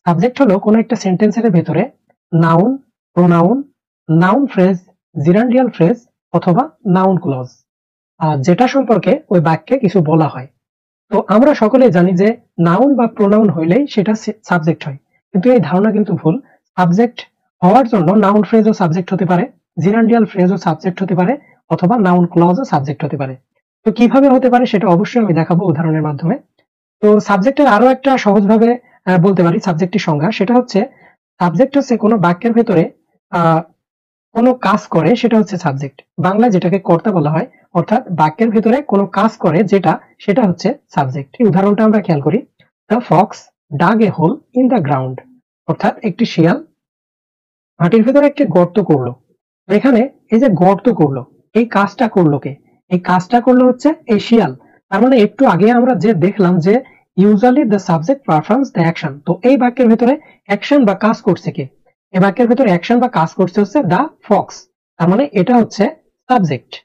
Subject হলো কোনো একটা সেন্টেন্সের ভেতরে noun, pronoun, noun phrase, gerundial phrase অথবা নাউন ক্লজ, যেটা সম্পর্কে ওই বাক্যে কিছু বলা হয়। তো আমরা সকলে জানি যে নাউন বা প্রোনাউন হইলেই সেটা সাবজেক্ট হয়, কিন্তু এই ধারণা কিন্তু ভুল। সাবজেক্ট হওয়ার জন্য নাউন ফ্রেজও সাবজেক্ট হতে পারে, জিরান্ডিয়াল ফ্রেজও সাবজেক্ট হতে পারে অথবা নাউন ক্লজও সাবজেক্ট হতে পারে। তো কিভাবে হতে পারে সেটা অবশ্যই আমি দেখাবো উদাহরণের মাধ্যমে। তো সাবজেক্টের আরো একটা সহজভাবে বলতে পারি সাবজেক্টের সংজ্ঞা, সেটা হচ্ছে সাবজেক্ট হচ্ছে কোনো বাক্যের ভেতরে কোনো কাজ করে, সেটা হচ্ছে সাবজেক্ট। বাংলায় যেটাকে কর্তা বলা হয়, অর্থাৎ বাক্যের ভেতরে কোনো কাজ করে যেটা, সেটা হচ্ছে সাবজেক্ট। এই উদাহরণটা আমরা খেয়াল করি। The fox dug a hole in the ground, অর্থাৎ একটি শিয়াল মাটির ভেতরে একটি গর্ত করলো। এখানে এই যে গর্ত করলো, এই কাজটা করলো কে? এই কাজটা করলো হচ্ছে এই শিয়াল। তার মানে একটু আগে আমরা যে দেখলাম যে usually the subject performs the action, তো এই বাক্যের ভেতরে অ্যাকশন বা কাজ করছে কে? এই বাক্যের ভেতরে অ্যাকশন বা কাজ করছে হচ্ছে দ্য ফক্স, তার মানে এটা হচ্ছে সাবজেক্ট।